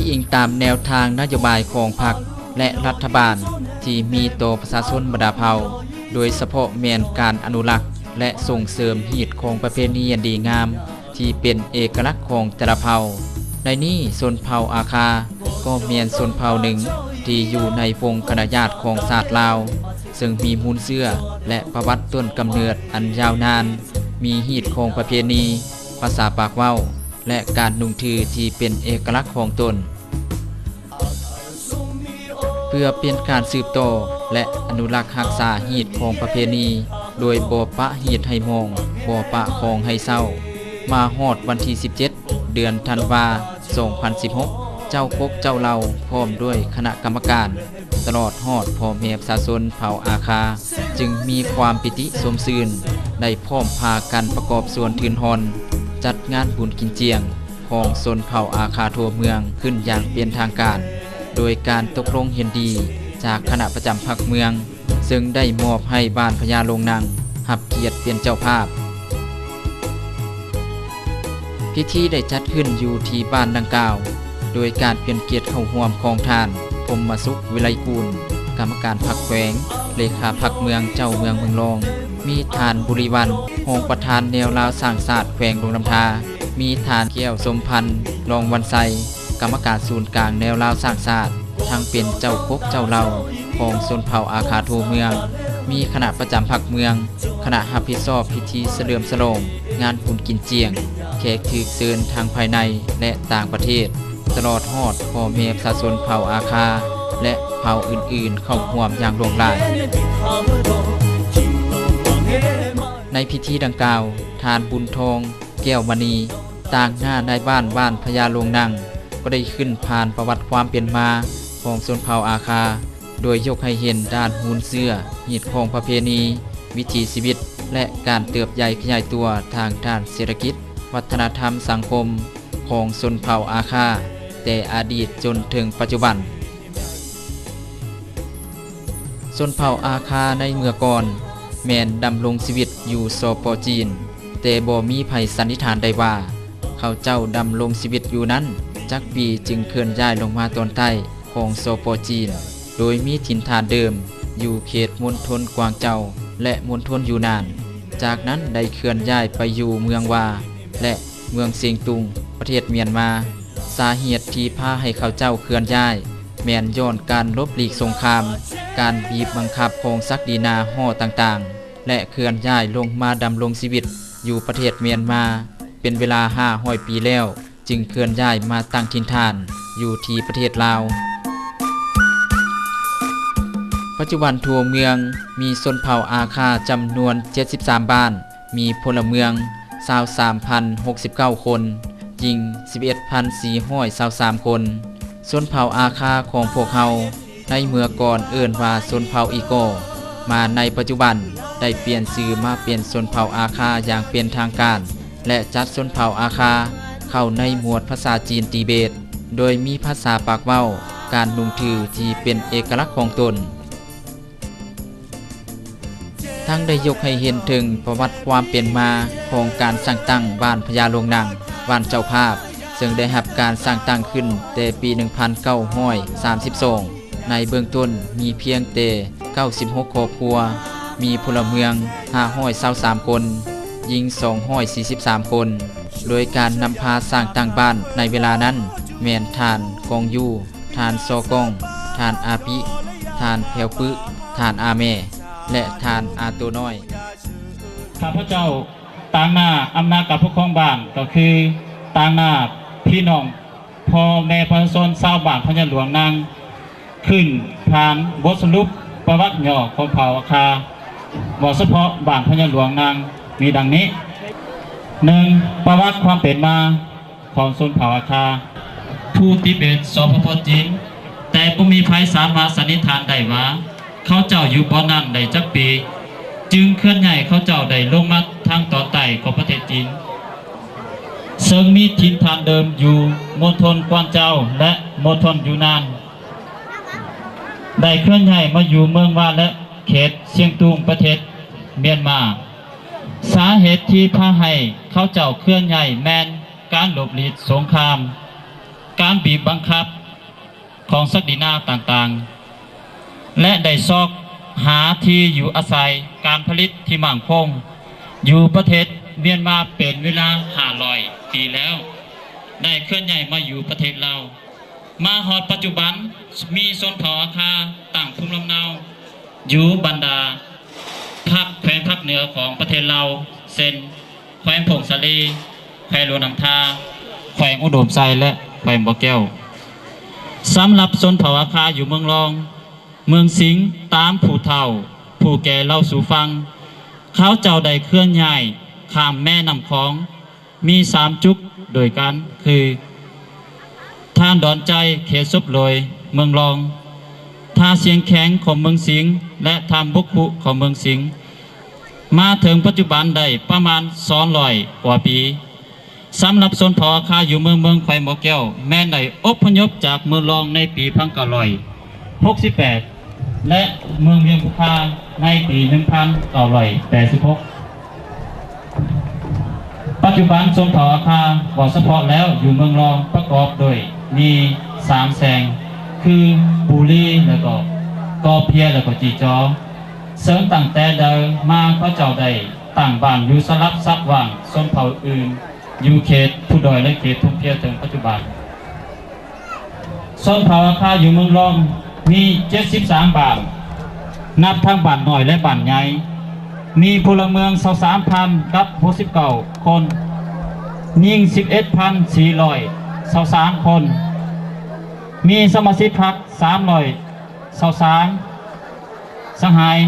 อิงตามแนวทางนโยบายของพรรคและรัฐบาลที่มีต่อประชาชนบรรดาเผ่าโดยเฉพาะแม่นการอนุรักษ์และส่งเสริมฮีตของประเพณีอันดีงามที่เป็นเอกลักษณ์ของแต่ละเผ่าในนี้ชนเผ่าอาคาก็แม่นชนเผ่าหนึ่งที่อยู่ในวงคณะญาติของชาติลาวซึ่งมีมูลเชื่อและประวัติต้นกำเนิดอันยาวนานมีฮีตของประเพณีภาษาปากเว้าและการนุ่งถือที่เป็นเอกลักษณ์ของตนเพื่อเป็นการสืบต่อและอนุรักษ์รักษาฮีตของประเพณีโดยบ่ปะฮีตให้มองบ่ปะของให้เศร้ามาฮอดวันที่17เดือนธันวา2016เจ้าพกเจ้าเราพร้อมด้วยคณะกรรมการตลอดฮอดพ่อแม่ประชาชนเผ่าอาคาจึงมีความปิติสมชื่นได้พร้อมพากันประกอบส่วนทืนฮอนจัดงานบุญกินเจียงของชนเผ่าอาคาทั่วเมืองขึ้นอย่างเป็นทางการโดยการตกลงเห็นดีจากคณะประจำพรรคเมืองซึ่งได้มอบให้บ้านพญาลงนางรับเกียรติเป็นเจ้าภาพพิธีได้จัดขึ้นอยู่ที่บ้านดังกล่าวโดยการเป็นเกียรติเข้าร่วมของท่านพรหมสุขวิไลกูลกรรมการพรรคแขวงเลขาพรรคเมืองเจ้าเมืองเมืองรองมีทานบุรีวันรองประธานแนวลาวสร้างศาสตร์แขวงดงน้ำทามีทานแก้วสมพันธ์รองวันไซกรรมการศูนย์กลางแนวลาวสร้างศาสตร์ทั้งเป็นเจ้าพกเจ้าเราของชนเผ่าอาคาทั่วเมืองมีคณะประจำพรรคเมืองคณะรับผิดชอบพิธีเฉลิมฉลองงานบุญกินเจียงแขกถูกเชิญทางภายในและต่างประเทศตลอดฮอดพ่อแม่ประชาชนเผ่าอาคาและเผ่าอื่นๆเข้าร่วมอย่างหลวงหลายในพิธีดังกล่าวทานบุญทองแก้วมณีต่างหน้าในบ้านพญาลงนางก็ได้ขึ้นผ่านประวัติความเป็นมาของชนเผ่าอาคาโดยยกให้เห็นด้านหูนเสื้อหีดของประเพณีวิถีชีวิตและการเติบใหญ่ขยายตัวทางด้านเศรษฐกิจวัฒนธรรมสังคมของชนเผ่าอาคาแต่อดีตจนถึงปัจจุบันชนเผ่าอาคาในเมื่อก่อนแม่นดำรงชีวิตอยู่สป.จีนแต่บ่มีไผสันนิษฐานได้ว่าเขาเจ้าดำรงชีวิตอยู่นั้นจักปีจึงเคลื่อนย้ายลงมาตอนใต้ของสป.จีนโดยมีถิ่นฐานเดิมอยู่เขตมณฑลกวางเจาและมณฑลยูนานจากนั้นได้เคลื่อนย้ายไปอยู่เมืองวาและเมืองเซียงตุงประเทศเมียนมาสาเหตุที่พาให้เขาเจ้าเคลื่อนย้ายแม่นย้อนการลบหลีกสงครามการบีบบังคับของศักดินาห่อต่างๆและเคลื่อนย้ายลงมาดำรงชีวิตอยู่ประเทศเมียนมาเป็นเวลา500 ปีแล้วจึงเคลื่อนย้ายมาตั้งถิ่นฐานอยู่ที่ประเทศลาวปัจจุบันทั่วเมืองมีชนเผ่าอาคาจำนวน73บ้านมีพลเมือง23,069 คนหญิง 11,423 คนชนเผ่าอาคาของพวกเฮาในเมื่อก่อนเอิ้นว่าชนเผ่าอีโกมาในปัจจุบันได้เปลี่ยนชื่อมาเป็นชนเผ่าอาคาอย่างเป็นทางการและจัดชนเผ่าอาคาเข้าในหมวดภาษาจีนติเบตโดยมีภาษาปากเว้าการนุ่งถือที่เป็นเอกลักษณ์ของตนทั้งได้ยกให้เห็นถึงประวัติความเป็นมาของการสร้างตั้งบ้านพญาลงนางบ้านเจ้าภาพซึ่งได้รับการสร้างตั้งขึ้นแต่ปี 1932 ในเบื้องต้นมีเพียงแต่96 ครอบครัวมีพลเมือง523 คนหญิง243 คนโดยการนำพาสร้างตั้งบ้านในเวลานั้นแม่นทานกองยูทานซอกองทานอาปิทานแพวปึทานอาแม่และทานอาตัวน้อยข้าพเจ้าต่างหน้าอำนาจกับผู้ครองบ้านก็คือต่างหน้าพี่น้องพ่อแม่ประชาชนชาวบ้านพญาหลวงนางขึ้นผ่านบทสรุปประวัติย่อของเผ่าอาคาเหมาะเฉพาะบ้านพญาหลวงนางมีดังนี้ 1. ประวัติความเป็นมาของชนเผ่าอาคาผู้ติเบตสปป.จีนแต่บ่มีไผสามารถสันนิษฐานได้ว่าเขาเจ้าอยู่บ่อนั้นได้จักปีจึงเคลื่อนย้ายเขาเจ้าได้ลงมาทางตอนใต้ของประเทศจีนซึ่งมีถิ่นฐานเดิมอยู่มณฑลกวางเจาและมณฑลยูนานได้เคลื่อนย้ายมาอยู่เมืองวาและเขตเซียงตุงประเทศเมียนมาสาเหตุที่พาให้เขาเจ้าเคลื่อนย้ายแม่นการหลบหลีกสงคราม การบีบบังคับของศักดินาต่างๆและได้ซอกหาที่อยู่อาศัยการผลิตที่มั่งคงอยู่ประเทศเมียนมาเป็นเวลา500 ปีแล้วได้เคลื่อนย้ายมาอยู่ประเทศลาวมาฮอดปัจจุบันมีชนเผ่าอาคาต่างภูมิลำเนาอยู่บรรดาภาคแขวงภาคเหนือของประเทศลาวเช่นแขวงผงสะลีแขวงหลวงน้ำทาแขวงอุดมไซและแขวงบ่อแก้วสำหรับชนเผ่าอาคาอยู่เมืองรองเมืองสิงห์ตามผู้เฒ่าผู้แก่เล่าสู่ฟังเขาเจ้าได้เคลื่อนย้ายข้ามแม่น้ำของมี3 จุกโดยกันคือท่านดอนใจเขตซุบลอยเมืองรองท่าเสียงแข็งของเมืองสิงห์และทำบุกคุของเมืองสิงห์มาถึงปัจจุบันได้ประมาณ200 กว่าปีสำหรับชนเผ่าอาคาอยู่เมืองแขวงบ่อแก้วแม่นได้อพยพจากเมืองรองในปี1968และเมืองเวียงคาในปี1986ปัจจุบันชนเผ่าอาคาบ่เฉพาะแล้วอยู่เมืองรองประกอบโดยมี3 แสงคือปูรีแล้วก็กอเพียแล้วก็จีจอเสริมตั้งแต่เดิมมาก็เจ้าได้ตั้งบ้านอยู่สลับซับว่างชนเผ่าอื่นอยู่เขตผู้ดอยและเขตทุ่งเพียถึงปัจจุบันชนเผ่าอาคาอยู่เมืองรองมี73 บ้านนับทั้งบ้านน้อยและบ้านใหญ่มีพลเมือง23,000กับ69 คนยิง11,423 คนมีสมาชิกพรรค323 สหาย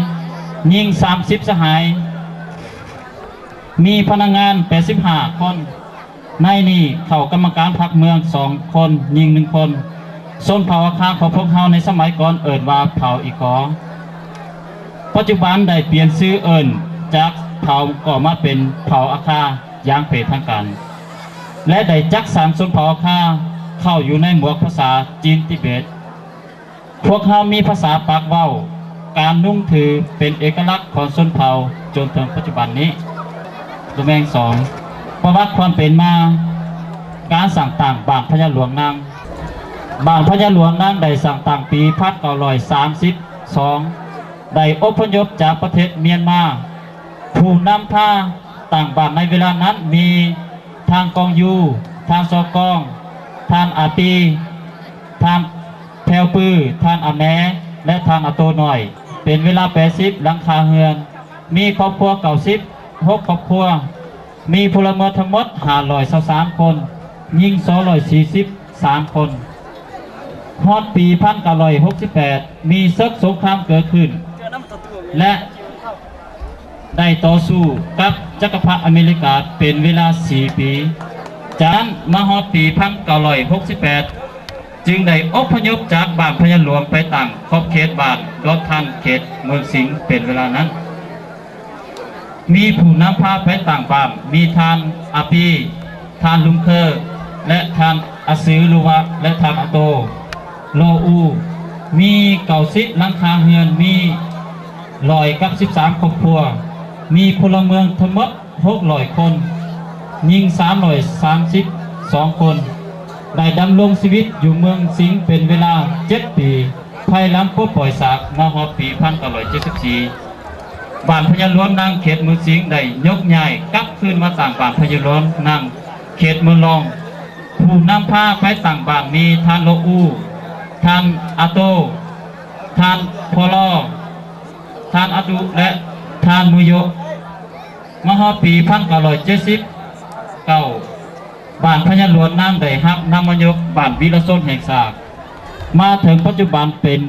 ยิง30 สหายมีพนักงาน85 คนในนี้เข้ากรรมการพรรคเมือง2 คนยิง1 คนชนเผ่าอาคาของพวกเขาในสมัยก่อนเอิ้นว่าเผ่าอีกอปัจจุบันได้เปลี่ยนชื่อเอิ้นจากเผ่าก็มาเป็นเผ่าอาคาอย่างเป็นทางการและได้จักสานชนเผ่าอาคาเข้าอยู่ในหมวกภาษาจีนทิเบตพวกเขามีภาษาปากเว้าการนุ่งถือเป็นเอกลักษณ์ของชนเผ่าจนถึงปัจจุบันนี้ตัวแมง2ประวัติความเป็นมาการสั่งต่างบ้านพญาหลวงนางบ้านพญาหลวงนางได้สั่งต่างปี1932ได้อพยพจากประเทศเมียนมาผู้นำพาต่างบ้านในเวลานั้นมีทางกองยูทางซอกองทานอาปีทานแถวปื้อทานอาแมและทานอาโตหน่อยเป็นเวลา80หลังคาเฮือนมีครอบครัว6 ครอบครัวมีพลเมืองทั้งหมด523 คนยิง243 คนฮอดปี1968มีศึกสงครามเกิดขึ้นและได้ต่อสู้กับจักรพรรดิอเมริกาเป็นเวลา4 ปีจากนั้นมาฮอดปี1968จึงได้อพยพจากบ้านพญาหลวงไปตั้งขอบเขตบ้านรถท่านเขตเมืองสิงห์เป็นเวลานั้นมีผู้นำพาไปต่างบ้านมีทานอาปีทานลุงเคอร์และทานอาซือลุวะและทานอาโตโลอูมี90 หลังคาเฮือนมี113 ครอบครัวมีพลเมืองทั้งหมด600 คนยิง332 คนได้ดำรงชีวิตอยู่เมืองสิงห์เป็นเวลา7 ปีภายหลังปลดปล่อยสากมาฮอดปี1974บ้านพญาหลวงนางเขตเมืองสิงห์ได้ยกย้ายกลับคืนมาตั้งบ้านพญาหลวงนางเขตเมืองรองผู้นำพาไปตั้งบ้านมีท่านโลอูท่านอาโตท่านพลอท่านอาดุและท่านมุโยมหาปี1979บ้านพญาหลวงนางได้ฮับนำมายกบ้านวิรชนแห่งศาสตร์มาถึงปัจจุบันเป็น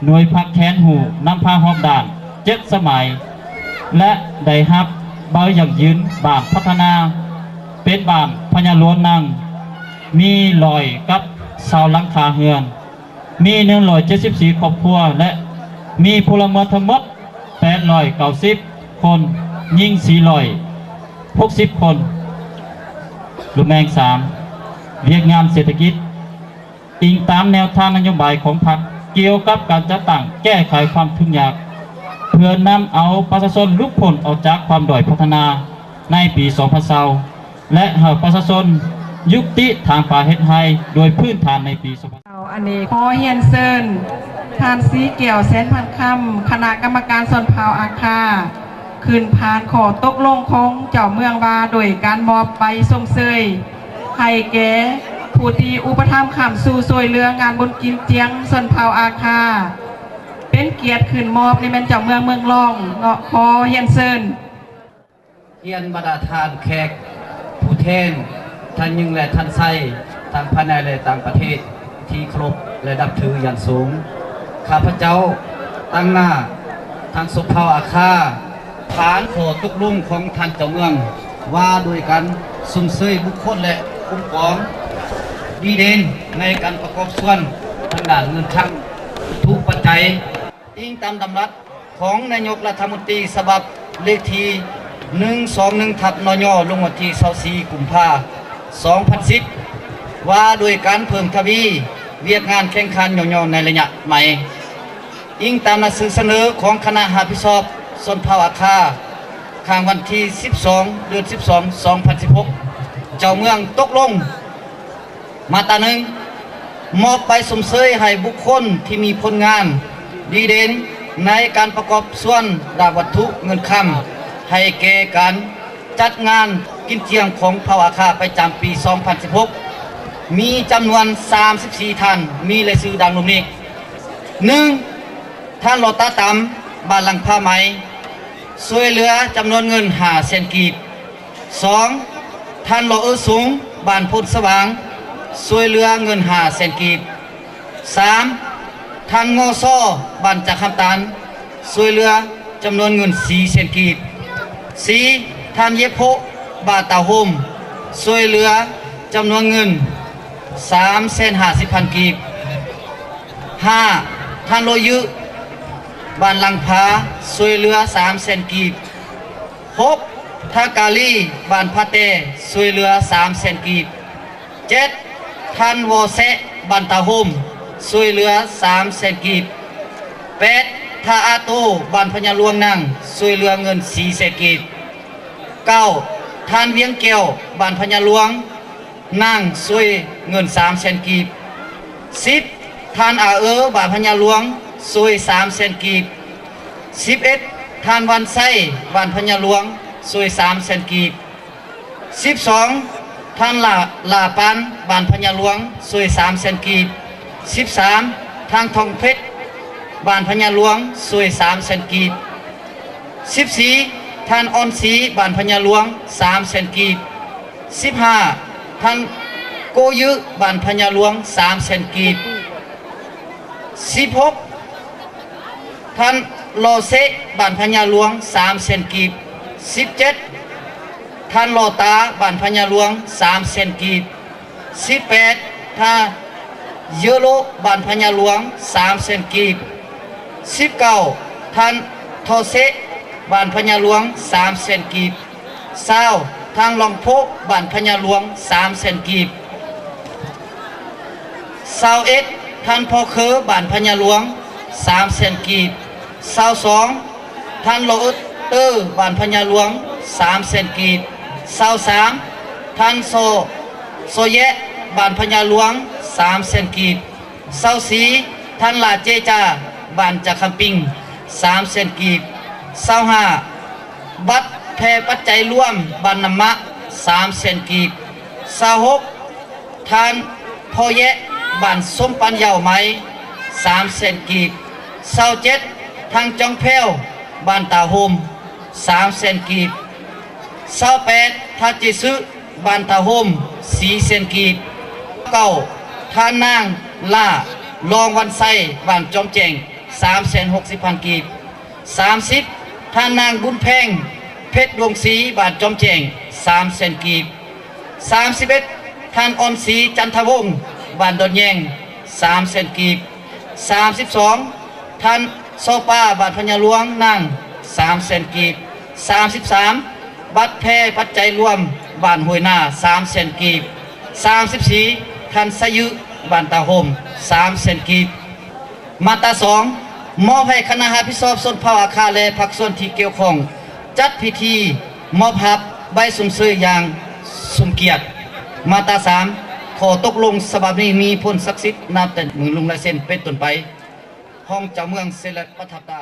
หน่วยพักแขนหูนำพาหอบด่าน7 สมัยและได้ฮับเบาอย่างยืนบ้านพัฒนาเป็นบ้านพญาหลวงนางมีลอยกับเสาหลังคาเฮือนมี174 ครอบครัวและมีพลเมืองทั้งหมด890 คนยิง460 คนลูกแมง3เรียกงานเศรษฐกิจอิงตามแนวทางนโยบายของพรรคเกี่ยวกับการจัดตั้งแก้ไขความทุกข์ยากเพื่อนำเอาประชาชนลุกพ้นออกจากความด้อยพัฒนาในปี2020และให้ประชาชน ยุติทางป่าเฮ็ดไร่โดยพื้นฐานในปีอันนี้ขอเฮียนเซินทานสีเกี่ยวแสนพันคำคณะกรรมการส่วนเผ่าอาคาคืนพานขอตกลงของเจ้าเมืองวาโดยการมอบใบส้มเซยให้แก่ผู้ที่อุปถัมภ์ขำสู่ซวยเรืองานบนกินเจียงส่วนเผ่าอาคาเป็นเกียรติคืนมอบในแม่นเจ้าเมืองรองเงาะขอเฮียนเซินเฮียนบรรดาทานแขกผู้แทนท่านยิงและท่านไส้ทางภายในและต่างประเทศที่ครบและดับถืออย่างสูงข้าพเจ้าตั้งหน้าทางสุภาอาคาฐานขอตุกลุ่มของท่านเจ้าเมืองว่าโดยการสุ่มเสยบุคคลและคุ้มครองดีเด่นในการประกอบส่วนทางด้านเงินคำทุกปัจจัยอิงตามดำรัสของนายกรัฐมนตรีฉบับเลขที่121/นย.ลงวันที่24 กุมภาพันธ์ 2010ว่าโดยการเพิ่มทวีเวียกงานแข่งขันย่อๆในระยะใหม่อิงตามหนังสือเสนอของคณะรับผิดชอบส่วนเผ่าอาคาข้างวันที่12 เดือน 12 2016เจ้าเมืองตกลงมาตราหนึ่งมอบใบสมเสยให้บุคคลที่มีผลงานดีเด่นในการประกอบส่วนด้านวัตถุเงินคำให้แก่การจัดงานกินเจียงของเผ่าอาคาประจำปี 2016มีจำนวน 34 ท่านมีรายชื่อดังนี้ 1. ท่านโลตาตำบ้านหลังผ้าไหมช่วยเหลือจำนวนเงิน5 แสนกีบ 2. ท่านโลสูงบ้านพุทธสว่างช่วยเหลือเงิน5 แสนกีบ 3. ท่านงอซ้อบ้านจากคำตาลช่วยเหลือจำนวนเงิน4 แสนกีบ 4. ท่านเย็บโพบ้านตาโฮมช่วยเหลือจำนวนเงิน350,000 กีบ 5. ท่านโลยุบ้านลังพาช่วยเหลือ3 แสนกีบ 6. ท่านกาลีบ้านพาเตช่วยเหลือ3 แสนกีบ 7. ท่านวอเซบ้านตาโฮมช่วยเหลือ3 แสนกีบ 8. ท่าอาโตบ้านพญาหลวงนั่งช่วยเหลือเงิน4 แสนกีบ 9. ท่านเวียงเกียวบ้านพญาหลวงนั่งช่วยเงิน3 แสนกีบ 10. ท่านอาบ้านพญาหลวงช่วย3 แสนกีบ 11. ท่านวันไส้บ้านพญาหลวงช่วย3 แสนกีบ 12. ท่านลาปันบ้านพญาหลวงช่วย3 แสนกีบ 13. ท่านทองเพชรบ้านพญาหลวงช่วย3 แสนกีบ 14. ท่านอ่อนศรีบ้านพญาหลวง3 แสนกีบ 15. ท่านโกยึบ้านพญาหลวง3 แสนกีบ 16. ท่านโลเซบ้านพญาหลวง3 แสนกีบ 17. ท่านโลตาบ้านพญาหลวง3 แสนกีบ 18. ท่านเยโลบ้านพญาหลวง3 แสนกีบ 19. ท่านโทเซบ้านพญาหลวง3 แสนกีบ 20. ทางหลองโพบ้านพญาหลวง3 แสนกีบ 21. ท่านพ่อเคอบ้านพญาหลวง3 แสนกีบ 22. ท่านโลอึดบ้านพญาหลวง3 แสนกีบ 23. ท่านโซเยะบ้านพญาหลวง3 แสนกีบ 24. ท่านลาเจจาบ้านจากคำปิง3 แสนกีบ 25. บัตรแพรปัจจัยร่วมบ้านนำมะ3 แสนกีบ 26. ท่านพ่อแยะบ้านส้มปันยาวไหม3 แสนกีบ 27. ทางจองแพ้วบ้านตาโฮม3 แสนกีบ 28. ท่านจิซึบ้านตาโฮม4 แสนกีบ 9. ท่านนางล่ารองวันไซบ้านจอมแจง360,000 กีบ 30. ท่านนางบุญแพงเพชรดวงศรีบ้านจอมแจง3 แสนกีบ 31. ท่านอ่อนศรีจันทวงศ์บ้านดอนแยง3 แสนกีบ 32. ท่านโซปาบ้านพญาหลวงนั่ง3 แสนกีบ 33. บัตรแพรปัจจัยรวมบ้านห้วยนา3 แสนกีบ 34. ท่านสยุบ้านตาโฮม3 แสนกีบ มาตรา 2. มอบให้คณะรับผิดชอบส่วนเผ่าอาคาและภาคส่วนที่เกี่ยวข้องจัดพิธีมอบรับใบสุ่มเสยอย่างสมเกียรติ มาตรา3ขอตกลงฉบับนี้มีผลศักดิ์สิทธิ์นับแต่มือลงลายเซ็นเป็นต้นไปห้องเจ้าเมืองเซเลตประทับตา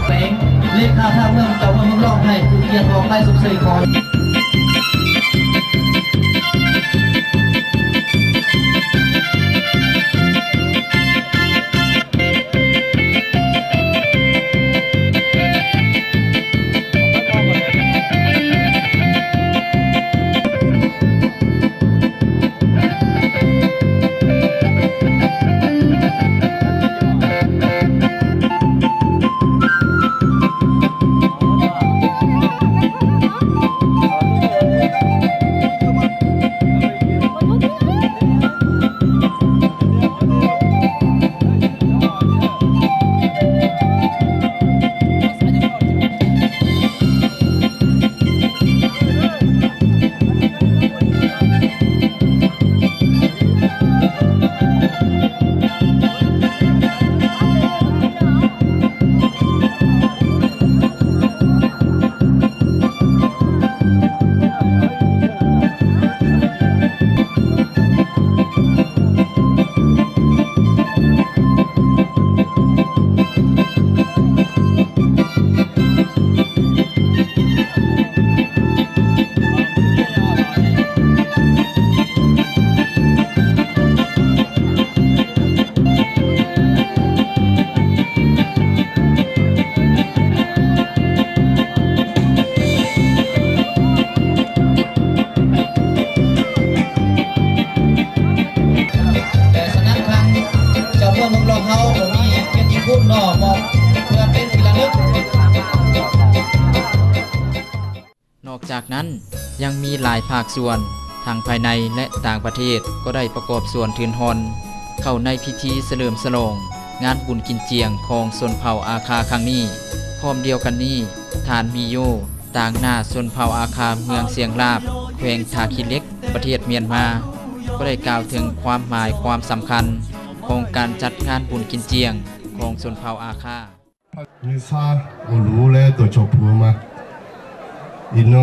เป็นเลขาท่าเมืองเจ้าเมืองร้องให้ผู้เกียรติของไร่สุขศรีขอนอกจากนั้นยังมีหลายภาคส่วนทางภายในและต่างประเทศก็ได้ประกอบส่วนทืนฮอนเข้าในพิธีเฉลิมฉลองงานบุญกินเจียงของชนเผ่าอาคาครั้งนี้พร้อมเดียวกันนี้ทานมีโยต่างหน้าชนเผ่าอาคาเมืองเสียงลาบแขวงทาคิเล็กประเทศเมียนมาก็ได้กล่าวถึงความหมายความสำคัญของการจัดงานบุญกินเจียงของชนเผ่าอาคา你啥我路嘞都做铺嘛，因为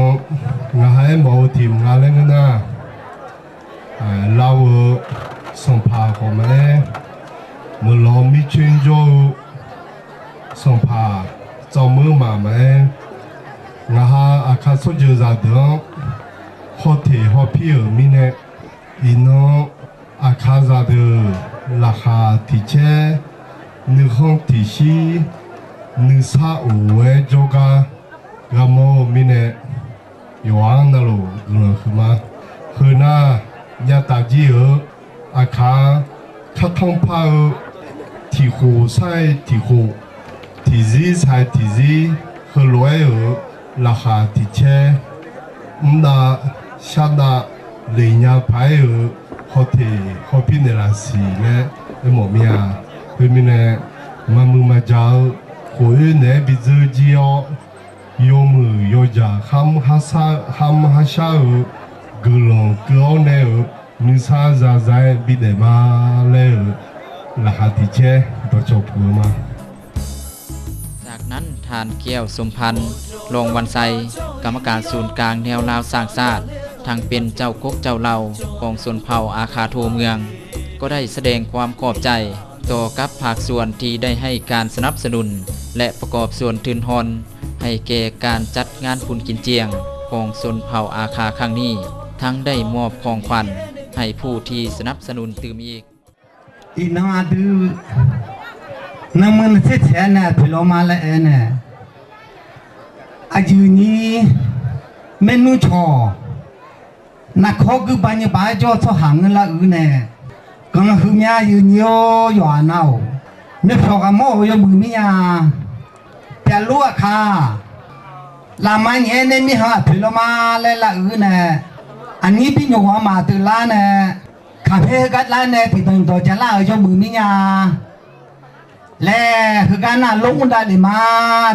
我还冇听我那个呐，老我上爬我们嘞，我老米圈就上爬，找我妈妈，我哈阿卡说就啥的，好听好皮尔米呢，因为阿卡啥的拉哈提前，你好提西。นึกซาอูเวจกากามโมมิเนยวันนั่นลูกเรื่องคือมาคือน่ายาตาจีอาคาคัดทองพาที่หูใส่ที่หูที่ซีใส่ที่ซีคือรวยราคาที่เช่ดาชาดาเลียพายฮอทีฮอพินเนลาสีเล่ไอหมอมีอาคือมิเนมามือมาเจ้าขอเนบิจจีโอยมือยจาคำฮัชากลงกลเนนิสาจาใจบิดมาเลลาติเชตัวจบกูมาจากนั้นทานเกี้ยวสมพันธ์ลงวันไซกรรมการศูนย์กลางแนวลาวสร้างชาติทางเป็นเจ้ากกเจ้าเหล่าของชนเผ่าอาคาโทเมืองก็ได้แสดงความขอบใจต่อกับภาคส่วนที่ได้ให้การสนับสนุนและประกอบส่วนทืนฮอนให้แก่การจัดงานบุญกินเจียงของชนเผ่าอาคาครั้งนี้ทั้งได้มอบของขวัญให้ผู้ที่สนับสนุนตื่มอีกอีนาดูน้ำมันเสียแฉน่พิโลมาละเอน่อายุนี้เมนูชอนักข้อคือบัญญัติจอดสหังละอือเน่ก็คือมีอายุเยอะอยู่อ่ะน้าไม่พอกับโม่ยังมือมีอ่ะแต่ลูกค่ะลามันเอ็นมีหาพิโลมาเลยละอือเน่อันนี้พี่หนูมาตื่นล้านเน่คาเฟ่กัดล้านเน่ที่ตั้งตัวจะล่าอยู่มือมีอ่ะและคือการน่ะลงได้เลยมา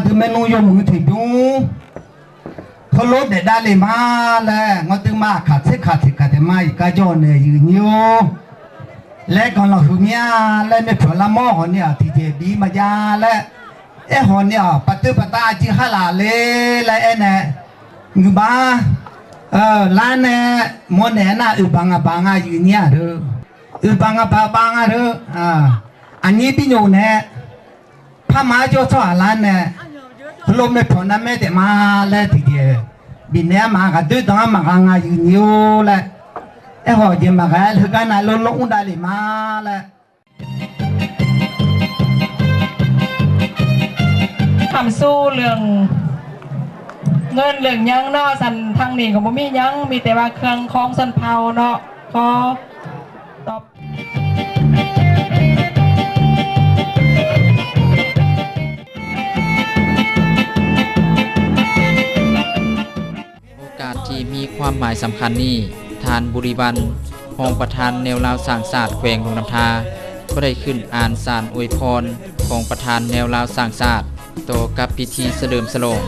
ถึงเมนูอยู่มือถือดูเขาลดได้เลยมาแล้วงอตึงมาขาดเสขาดไม่ก็จอเนี่ยยืนอยู่และก่อนเราคือเมียและไม่เผื่อละหม้อเนี่ยที่เจบีมายาและ เอ้หอนเนี่ยปัตตุปตาจิฮาลาเลไลเอเนงือบาลานเนมอนเนน่ะบังอยู่เนี่ยเด้อบังเด้ออันนี้พี่โยเนี่ยพามาจ่อจ่อลานเนลมในผลนั้นไม่แต่มาแล้วทีเดียวบินเนี่ยมาก็ดื้อต้องมากางอยู่นิ้วแหละเอ้หอจะมาแค่ถึงกันนะลงได้เลยมาแหละทำสู้เรื่องเงินเรื่องยังเนาะสันทางนี้ก็บ่มียังมีแต่ว่าเครื่องของสันเผาเนาะขอตอบโอกาสที่มีความหมายสำคัญนี้ทานบุริวันรองประธานแนวลาวสร้างศาสตร์แขวงหลวงน้ำทาก็ได้ขึ้นอ่านสารอวยพรของประธานแนวลาวสร้างศาสตร์ต่อกับพิธีเฉลิมฉลอง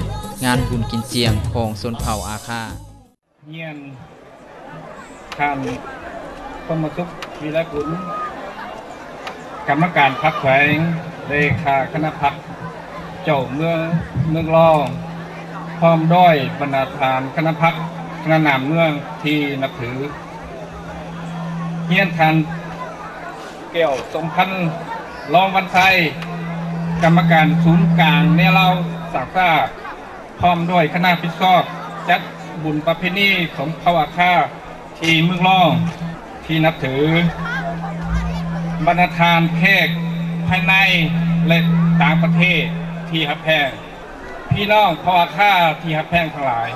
งานบุญกินเจียงของชนเผ่าอาคาเยี่ยมท่านพมสุขวีรกุลกรรมการพรรคแขวงเลขาคณะพรรคเจ้าเมืองรองพร้อมด้วยบรรดาทานคณะพรรคคณะนามเมืองที่นับถือเยี่ยมท่านแก้วสมพันธ์รองวันไทยกรรมการศูนย์กลางเนี่ยเราสักษาพร้อมด้วยคณะพิศอบจัดบุญประเพณีของเผ่าอาคาที่เมืองร่องที่นับถือบรรณาทานแขกภายในและต่างประเทศที่ฮับแพงพี่น้องเผ่าอาคาที่ฮับแพงทั้งหลาย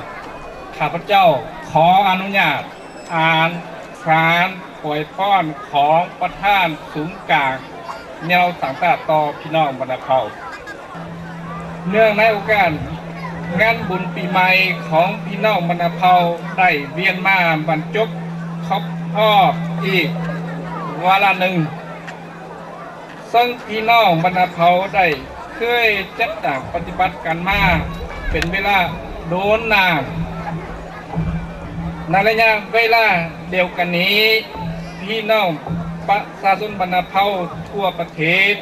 ข้าพเจ้าขออนุญาตอ่านสารอวยพรของประธานศูนย์กลางเนี่ยเราต่างตาต่อพี่น้องบรรดาเผ่าเนื่องในโอกาสงานบุญปีใหม่ของพี่น้องบรรดาเผ่าได้เวียนมาบรรจบครบรอบอีกวาระหนึ่งซึ่งพี่น้องบรรดาเผ่าได้เคยจัดต่างปฏิบัติกันมาเป็นเวลาโดนนานในระยะเวลาเดียวกันนี้พี่น้องประชาชนบรรดาเผ่าทั่วประเทศ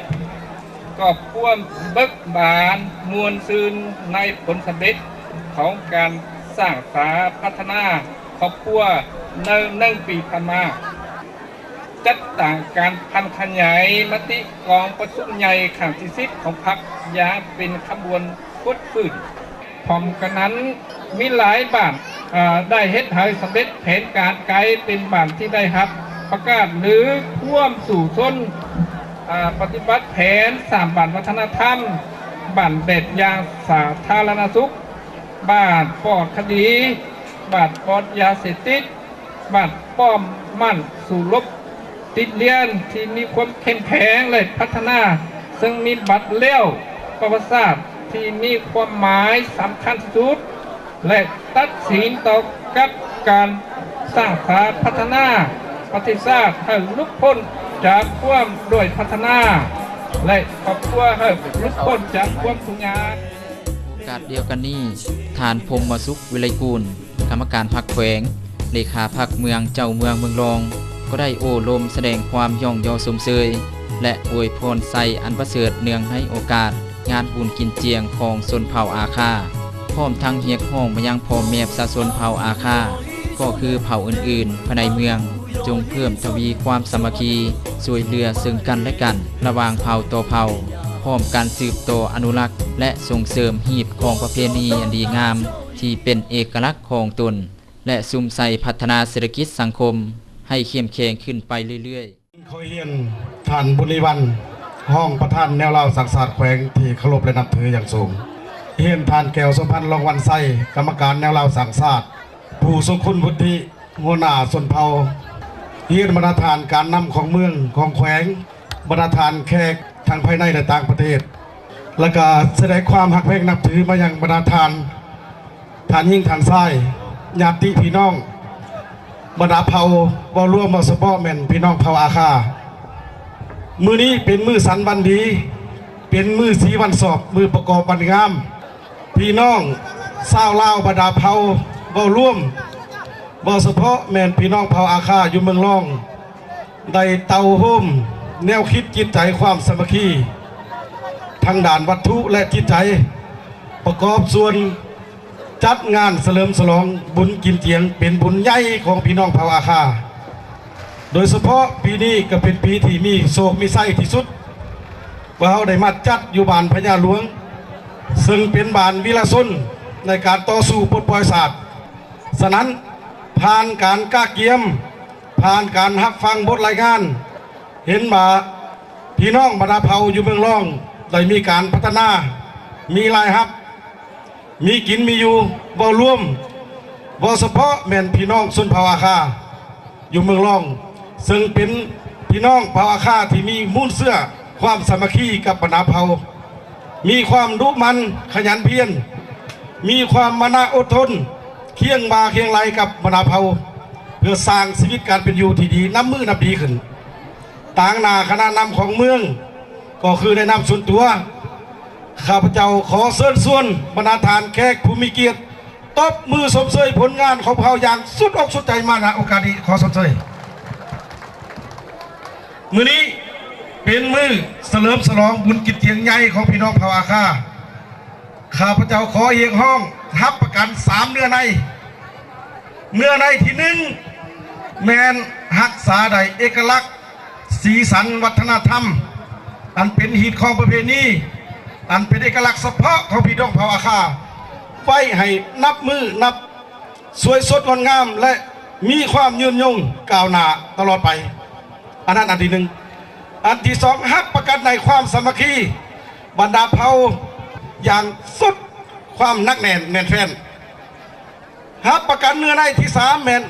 ก็พ่วงเบิกบานมวลซืนในผลสำเร็จของการสร้างสาพัฒนาครอบครัวในปีผ่านมาจัดต่างการพันขยายมติกองประชุมใหญ่ขังที่10ของพรรคยาเป็นขบวนกดฝืนพร้อมกันนั้นมีหลายบ้านได้เฮ็ดให้สำเร็จแผนการไกลเป็นบ้านที่ได้รับประกาศหรือพ่วมสู่ชนปฏิบัติแผน3บ้านวัฒนธรรมบ้านเบ็ดยางสาธารณสุขบ้านปลอดคดีบ้านปลอดยาเสพติดบ้านป้อมมั่นสู่ลบติดเลียนที่มีความเข้มแข็งและพัฒนาซึ่งมีบัตรเลี้ยวประวัติศาสตร์ที่มีความหมายสำคัญที่สุดและตัดสินต่อกับการสร้างสาพัฒนาประเทศชาติให้ลุกพ้นจากความด้วยพัฒนาและครอบครัวให้ลุกพ้นจากความทุกข์ยากโอกาสเดียวกันนี้ทานพรหมสุขวิไลกูลกรรมการพรรคแขวงเลขาพรรคเมืองเจ้าเมืองเมืองรองก็ได้โอ้ลมแสดงความย่องยอสมเสยและอวยพรใส่อันประเสริฐเนืองในโอกาสงานบุญกินเจียงของชนเผ่าอาคาพร้อมทั้งเรียกร้องมายังพ่อแม่ประชาชนเผ่าอาคาก็คือเผ่าอื่นๆภายในเมืองจงเพิ่มทวีความสามัคคีช่วยเหลือซึ่งกันและกันระหว่างเผ่าต่อเผ่าพร้อมการสืบต่ออนุรักษ์และส่งเสริมหีบของประเพณีอันดีงามที่เป็นเอกลักษณ์ของตนและซุ่มใส่พัฒนาเศรษฐกิจสังคมให้เข้มแข็งขึ้นไปเรื่อยๆขอเรียนท่านบุริวันห้องประธานแนวลาวศักดิ์ศาสตร์แขวงที่เคารพและนับถืออย่างสูงเรียนท่านแก้วสมพันธ์รองวันไส้กรรมการแนวลาวศักดิ์ศาสตร์ผู้ทรงคุณวุฒิหัวหน้าชนเผ่าเรียนบรรณาทานการนำของเมืองของแขวงบรรณาทานแขกทางภายในและต่างประเทศและก็แสดงความหักแพงนับถือมายังบรรณาทานยิ่งทางซ้ายญาติพี่น้องบรรดาเผ่าบ่ร่วมบ่สปอแม่นพี่น้องเผ่าอาคามื้อนี้เป็นมื้อสันวันดีเป็นมื้อสีวันสอบมื้อประกอบวันงามพี่น้องชาวลาวบรรดาเผ่าบ่ร่วมบ่เฉพาะแม่นพี่น้องเผ่าอาคาอยู่เมืองร่องได้เตาโฮมแนวคิดจิตใจความสามัคคี ทางด้านวัตถุและจิตใจประกอบส่วนจัดงานเฉลิมฉลองบุญกินเตียงเป็นบุญใหญ่ของพี่น้องภาวอาคาโดยเฉพาะปีนี้ก็เป็นปีที่มีโศกมีไส้ที่สุดว่าเราได้มาจัดอยู่บ้านพญาหลวงซึ่งเป็นบ้านวีรชนในการต่อสู้ปลดปล่อยศาสตร์ฉะนั้นผ่านการก้าเกียมผ่านการรับฟังบทรายงานเห็นว่าพี่น้องบรรดาเผ่าอยู่เมืองร่องได้มีการพัฒนามีรายรับมีกินมีอยู่บ่ร่วมบ่เฉพาะแม่นพี่น้องชนเผ่าอาคาอยู่เมืองร่องซึ่งเป็นพี่น้องเผ่าอาคาที่มีมูลเสื้อความสามัคคีกับบรรดาเผ่ามีความดุมันขยันเพียรมีความมานะอดทนเคียงบ่าเคียงไหลกับบรรดาเผ่าเพื่อสร้างชีวิตการเป็นอยู่ที่ดีน้ำมือน้ำดีขึ้นต่างหน้าคณะนำของเมืองก็คือในนามส่วนตัวข้าพเจ้าขอเชิญชวนบรรดาทานแขกผู้มีเกียรติตบมือสมเสยผลงานของเขาอย่างสุดอกสุดใจมาณโอกาสนี้ขอสมเสยมือนี้เป็นมือเฉลิมฉลองบุญกิจเตียงใหญ่ของพี่น้องภาวอาคาข้าพเจ้าขอเอียงห้องทับประกัน3เนื้อในที่1แมนหักษาใดเอกลักษณ์สีสันวัฒนธรรมอันเป็นหีดของประเพณีอันเป็นเอกลักษณ์เฉพาะของพี่น้องภาวอาคาไว้ให้นับมือนับสวยสดงดงามและมีความยืนยงก้าวหน้าตลอดไปอันนั้นอันที่1อันที่2หักประกันในความสามัคคีบรรดาเผ่าอย่างสุดความนักแน่นแน่นแฟนหักประกันเนื้อในที่3แมน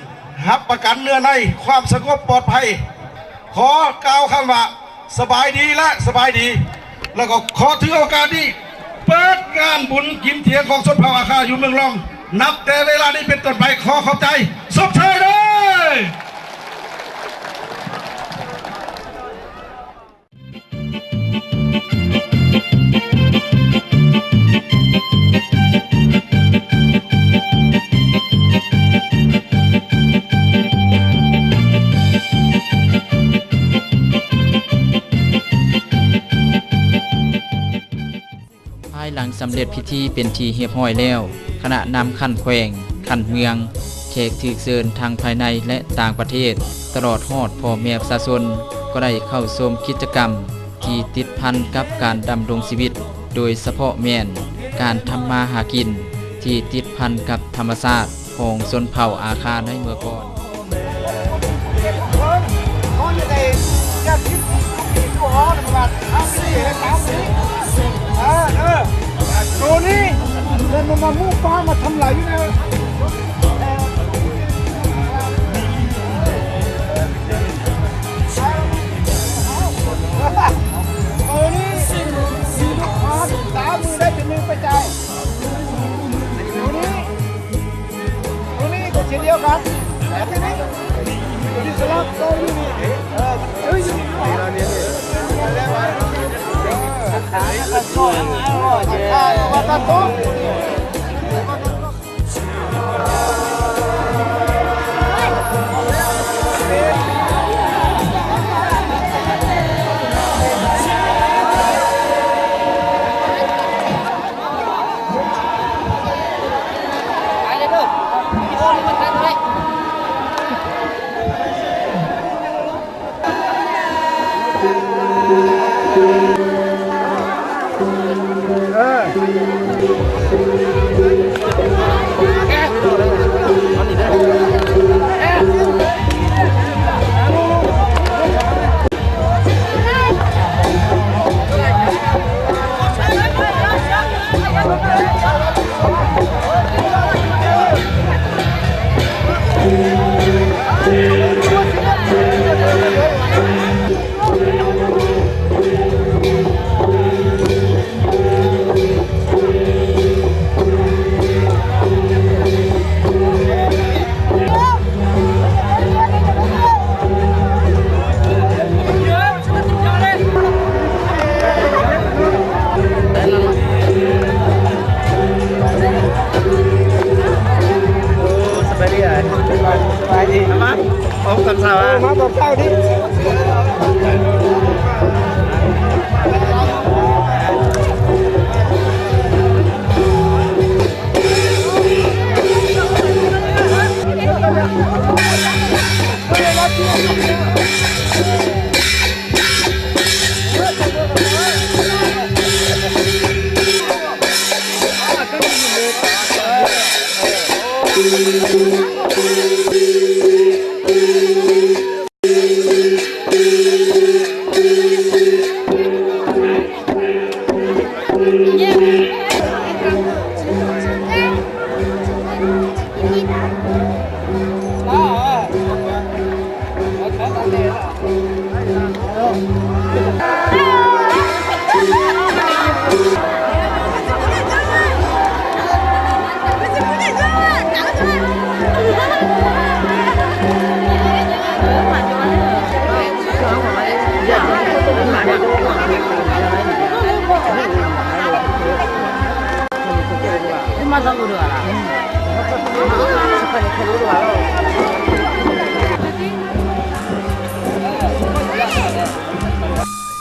หักประกันเนื้อในความสงบปลอดภัยขอกล่าวคำว่าสบายดีและสบายดีแล้วก็ขอถือโอกาสนี้เปิดงานบุญกินเถียงของชนเผ่าอาคาอยู่เมืองรองนับแต่เวลานี้เป็นต้นไปขอขอบใจสมชายเลยหลังสำเร็จพิธีเป็นทีเรียบร้อยแล้วคณะนำขั้นแขวงขั้นเมืองแขกถูกเชิญทางภายในและต่างประเทศตลอดฮอดพ่อแม่ประชาชนก็ได้เข้าชมกิจกรรมที่ติดพันกับการดำรงชีวิตโดยเฉพาะแม่นการทำมาหากินที่ติดพันกับธรรมชาติของชนเผ่าอาคาในเมื่อก่อนตัวนี้เดินมามู่ฟ้ามาทำไหลอยู่นะตัวนี้สีลูกค้า3 มือได้เป็น1 ไปจ่ายตัวนี้ก็เช่นเดียวกันแต่ตัวนี้สลับตัวนี้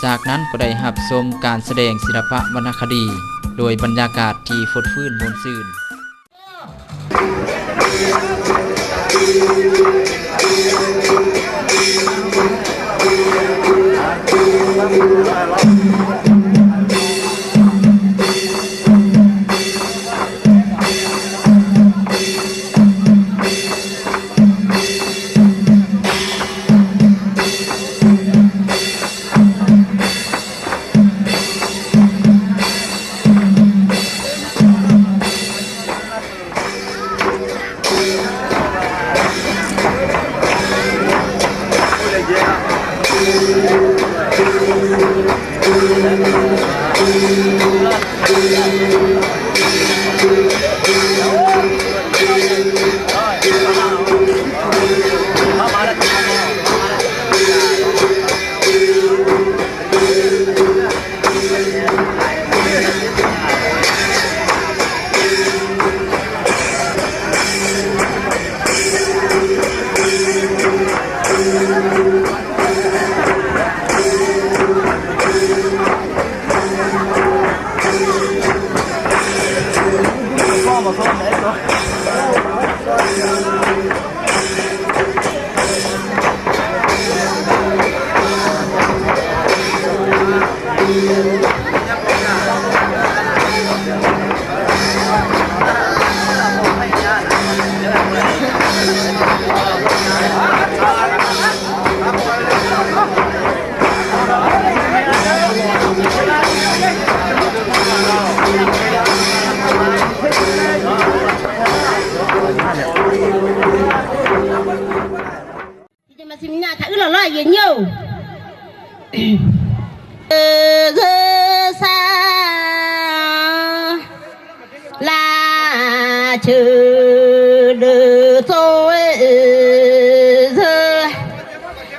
จากนั้นก็ได้รับชมการแสดงศิลปะวรรณคดี โดยบรรยากาศที่ฟดฟื้นม่วนซื่น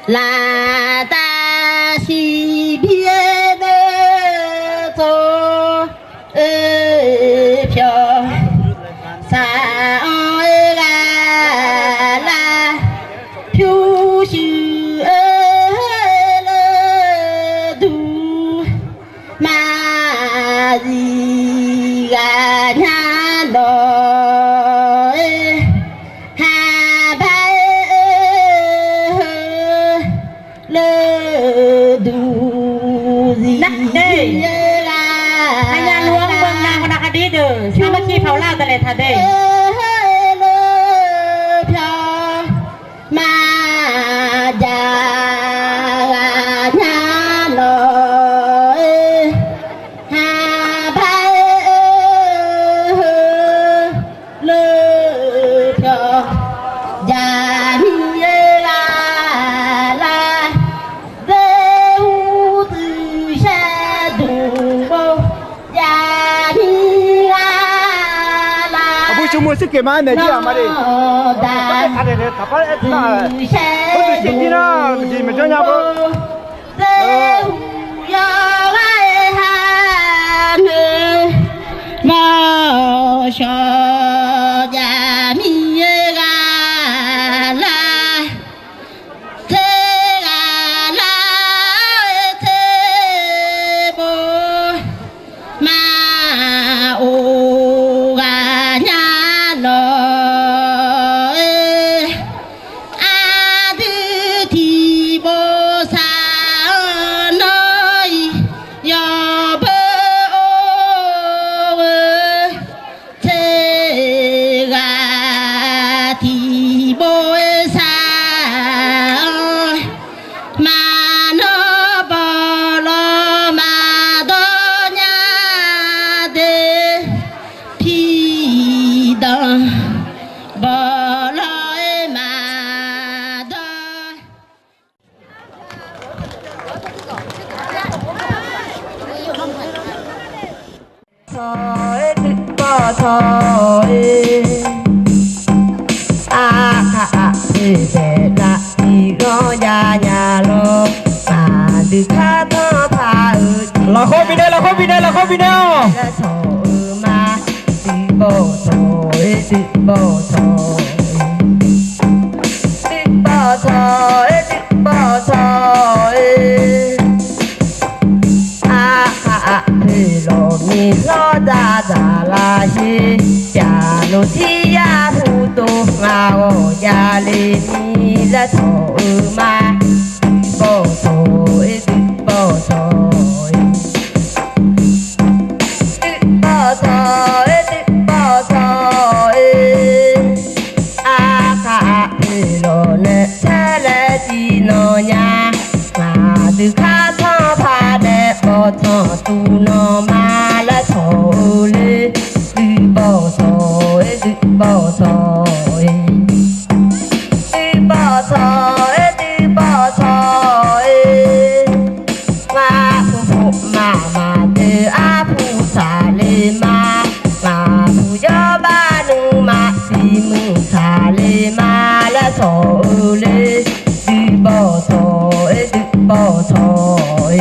là ta si biết thô phiêu sa la phiêu sư du ma di ga nha lo hanya luang benang nak kadi de sama ki paula tale thade ma ja nya lo ha ba le pyo ja mi la la cuma sikit mana dia mari. Ada ni kapal itu na. Betul sikit na. Di macam apa? Ya Tuhan, Masya Jami'ala segala tebo mau a kha thì để là thì go ya ya lo mà từ kha thơ pha là khô video là khô video là khô video là thổ mà từ bộ thổi từ bộ thổi từ bộ thổi từ bộ thổi a kha thì lo mi lo da da la hi ya lo thi ya hu tu ma o ya le mi la thổ mà bộ thổi từ bộ thổi bỏ thôi a kha thì lo nè cha lệ chi nó nha mà từ kha thọ pha nè bỏ thọ tu nó mà là thọ lê từ bỏ thôi từ bỏ thôi từ bỏ thôi từ bỏ thôi mà phụ mà từ a phụ xả lê mà phụ cho ba nương mà xì mừng xả lê mà là thổ lê từ bỏ thôi từ bỏ thôi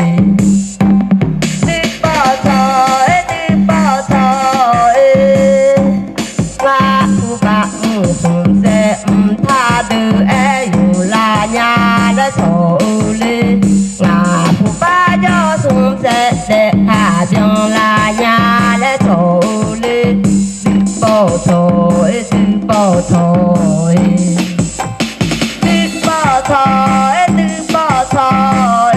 từ bỏ thôi từ bỏ thôi mà phụ bạc mừng xuống xe tha từ e dù là nhà là thổ lê mà phụ ba cho xuống xe để thả cho là nhà là thổ lê từ bỏ thôi từ bỏ thôi từ bỏ thôi từ bỏ thôi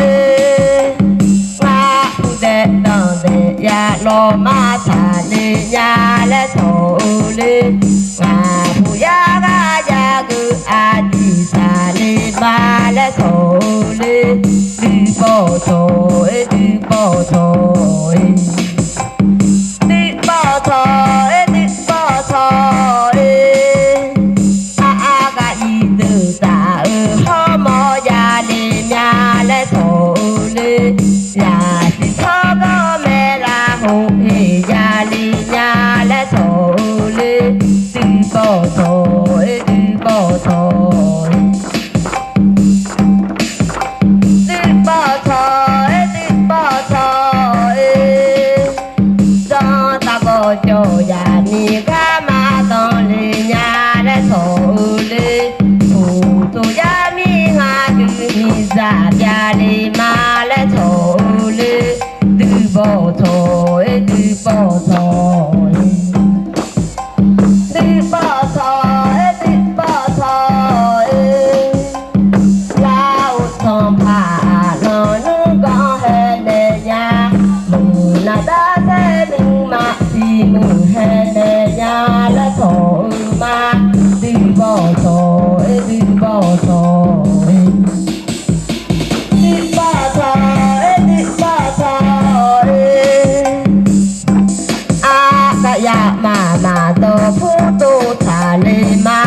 mà phụ để đòn để ya lo mà thả lê nhà là thổ lê mà phụ ya ga cứ a đi xả lê mà là thổ lê từ bỏ thôi từ bỏ thôi từ bỏ thôi từ bỏ thôi a ga y từ ta ho mo ya le nhà le thổ lê ya si thọ go me la ho he ya le nhà le thổ lê từ bỏ thôi từ bỏ thôi từ bỏ thôi từ bỏ thôi do ta có cho ya ni ga ma ton le nhà le thổ lê phụ tu ya mi ha cứ mi za ya le ma le thổ lê từ bỏ thôi từ bỏ thôi từ bỏ thôi từ bỏ thôi lao thong pha lo nu có hè nè nhà mừng là đã thế đừng mà thì mừng hè nè nhà là thổ mà từ bỏ thôi từ bỏ thôi từ bỏ thôi từ bỏ thôi a ga ya ma do phu tu tha le ma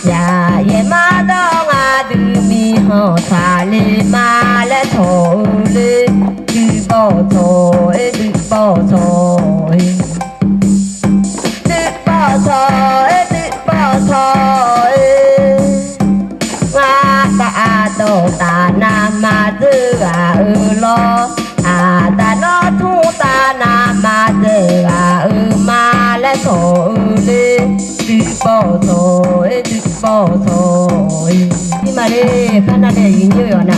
ya ye ma do nga du mi ho tha le ma le tho le du bo tho e du bo tho du bo tho e du bo tho nga ta do ta na ma du a lo a ta no thu ta na ma de a ma le tho le du bo tho e du bo tho đi mà đi khăn là để ý nhiều rồi nè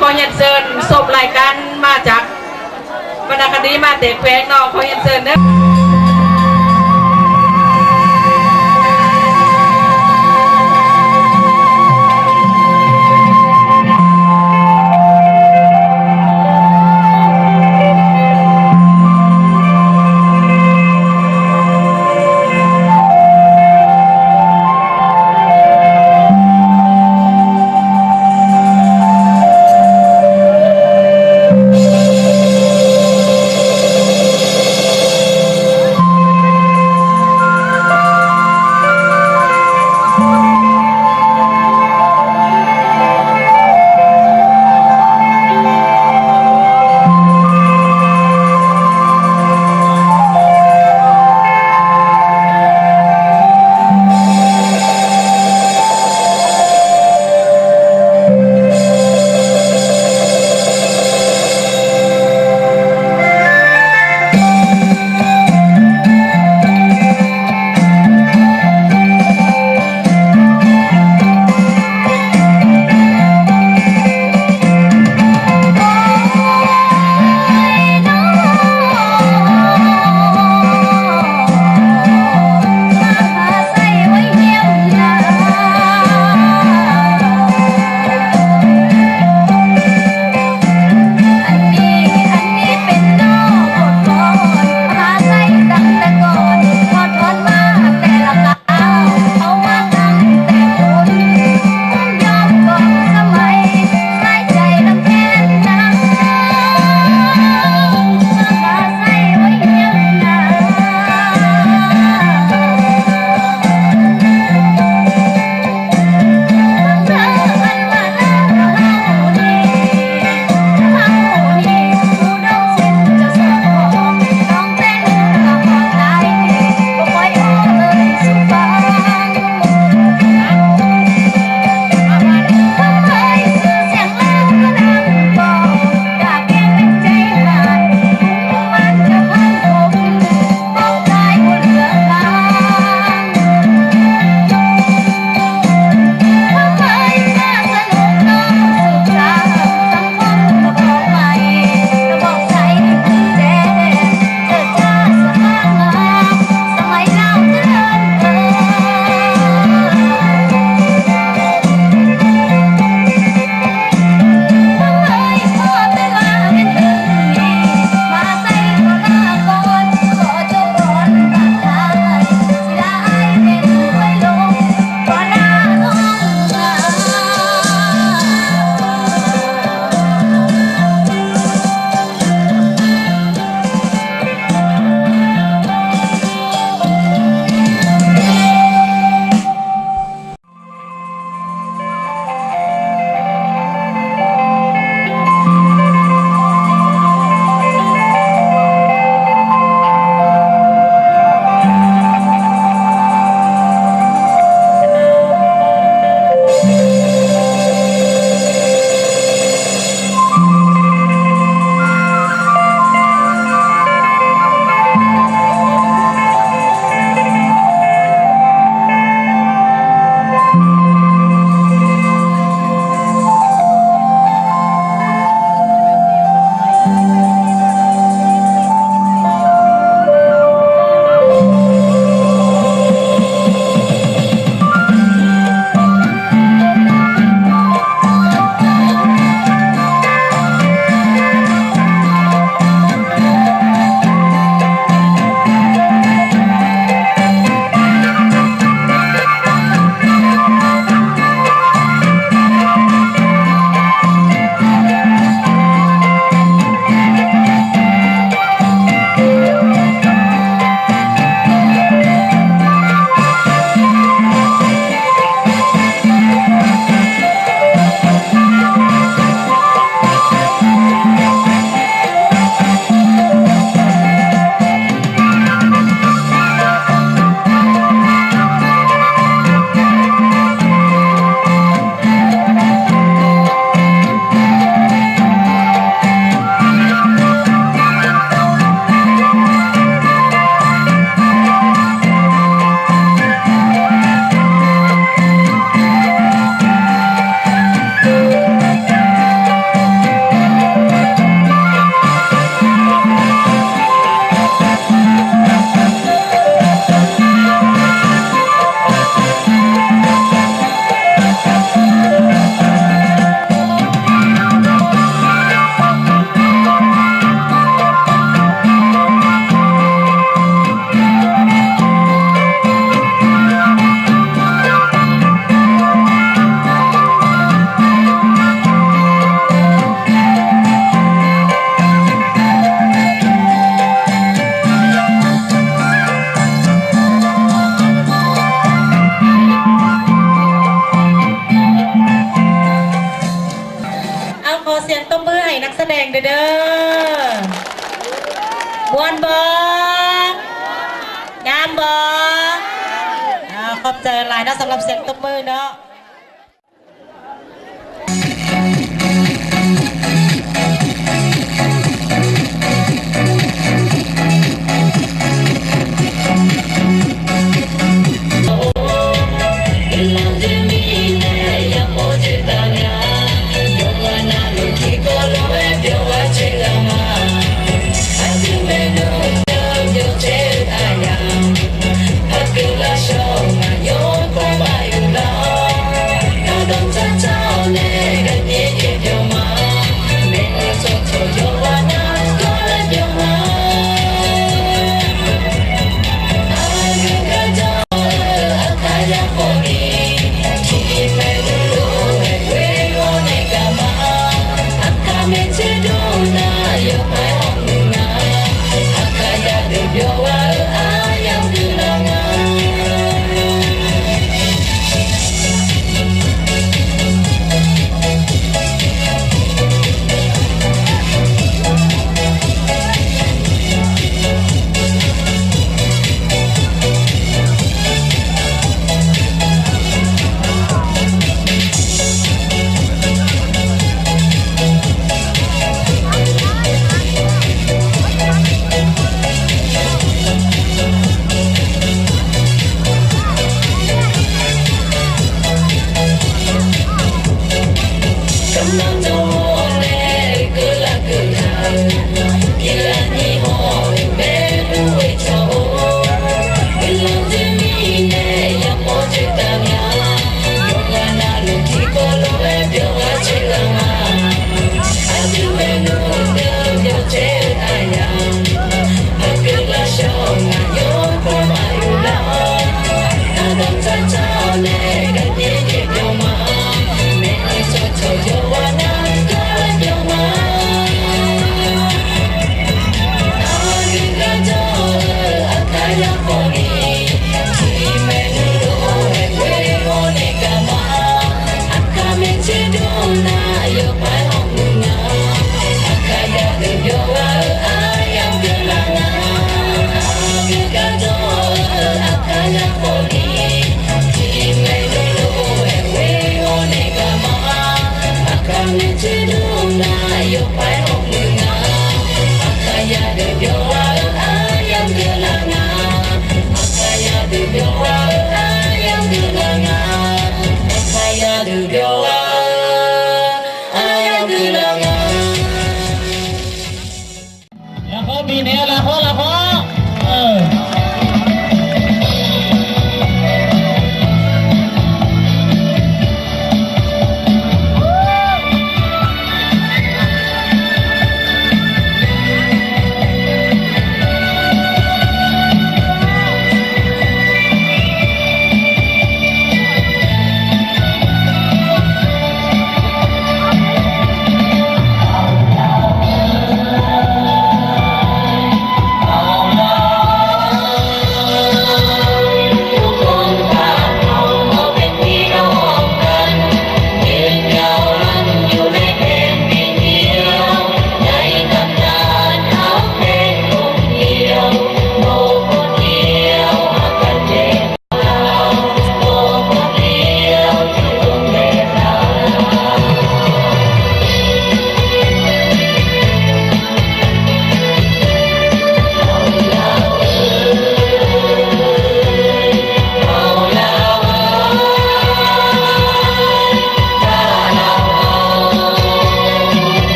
ขอเรียนเชิญศพรายการมาจากวรรณคดีมาเตะแขวงนอกขอเรียนเชิญเด้อ วนบงามบขอบใจหลายนะสำหรับเสียงตบมือเนาะ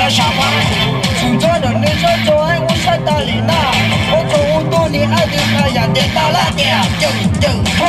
傻瓜，请坐的女生做爱无下大里娜，我从无多年爱的他呀，点到了点，就快。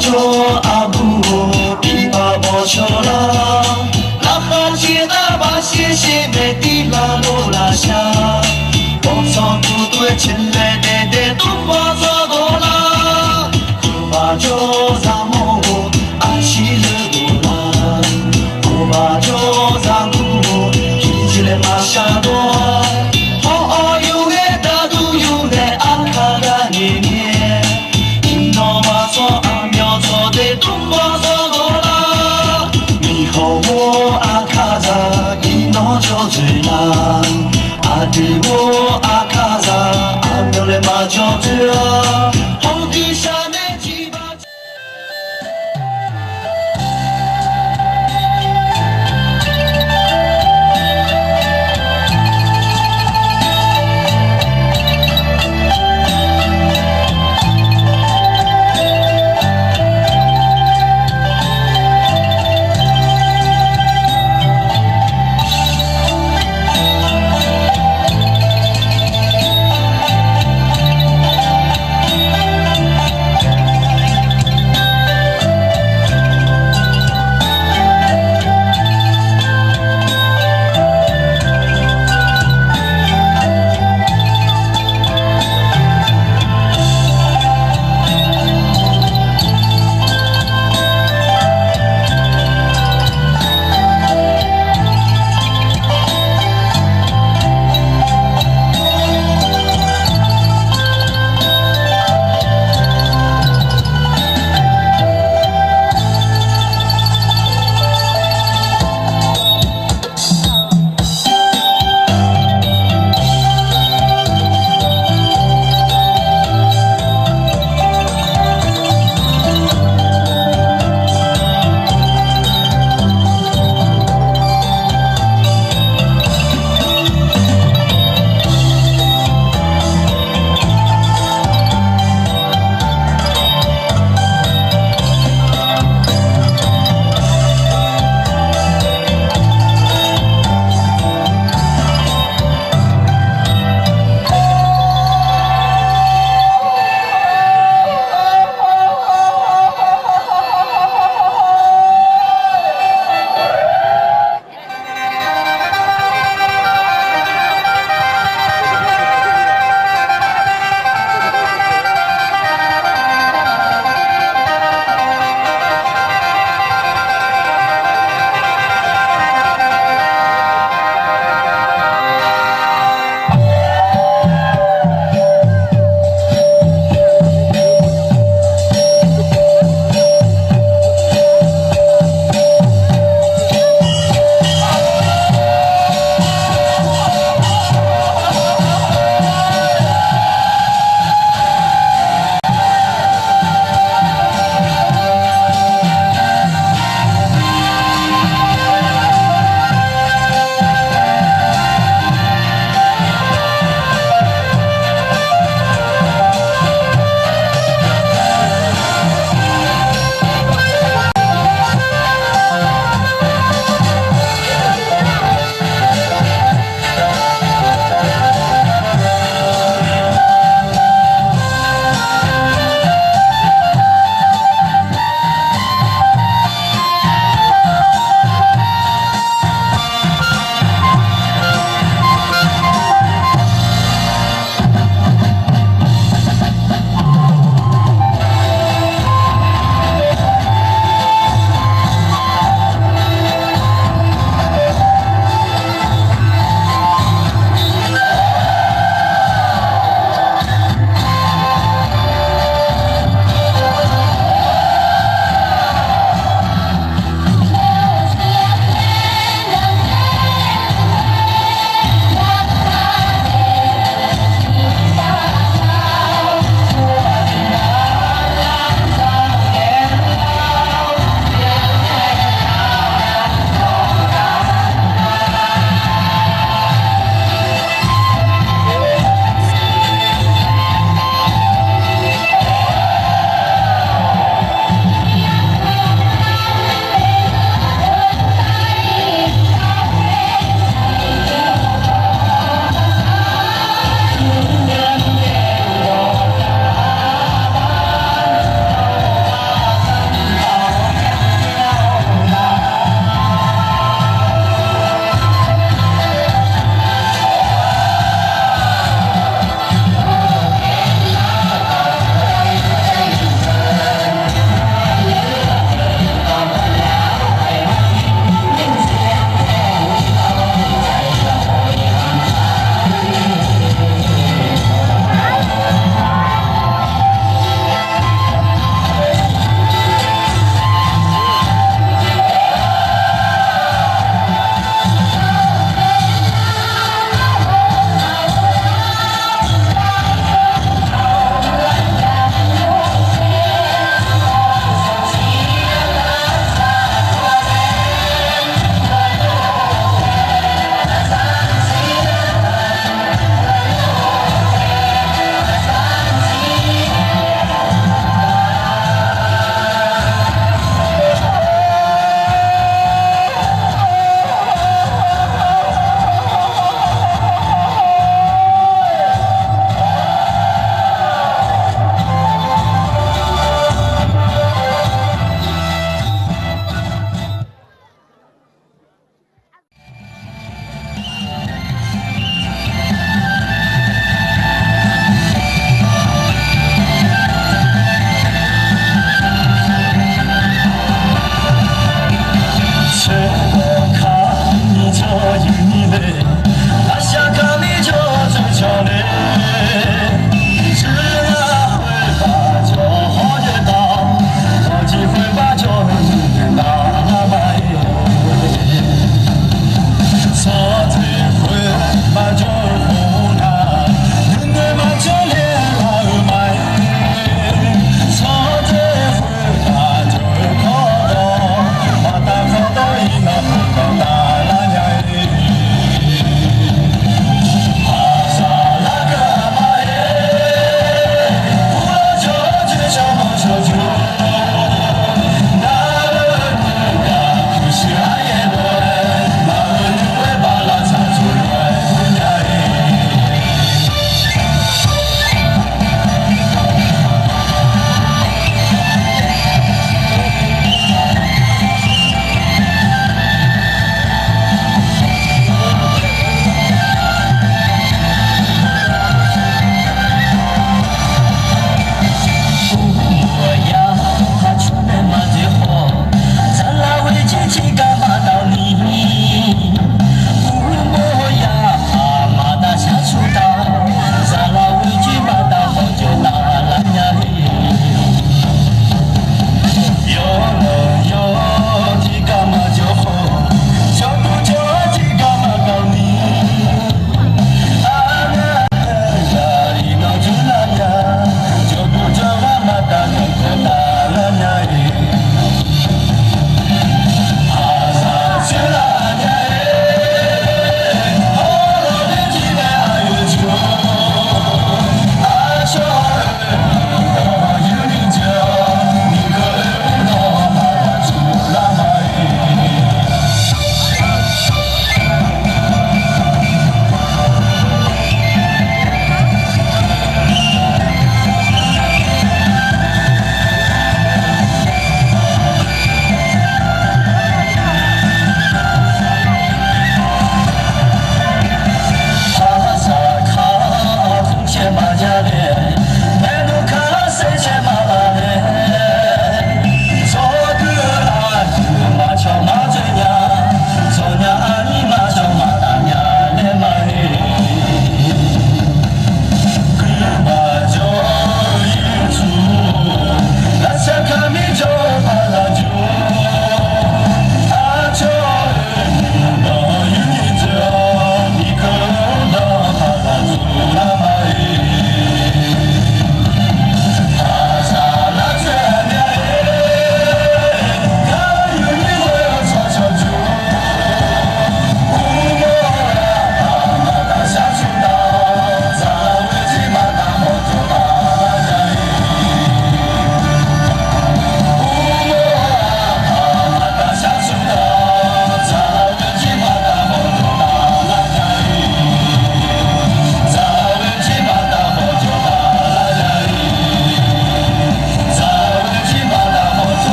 줘 아무호 비바보셔라 라파지다 바시시메 띠라노라샤 범성구도의 칠레데데 뚱버서도라 구바조 사모호 아시르도라 구바조 사구호 기질레 마샤도 허어유에 다두유네 아카다니니에 인너와서 아며서대 뚱버서도라 미호모 아카자 이너저즈나 아드모 아카자 아무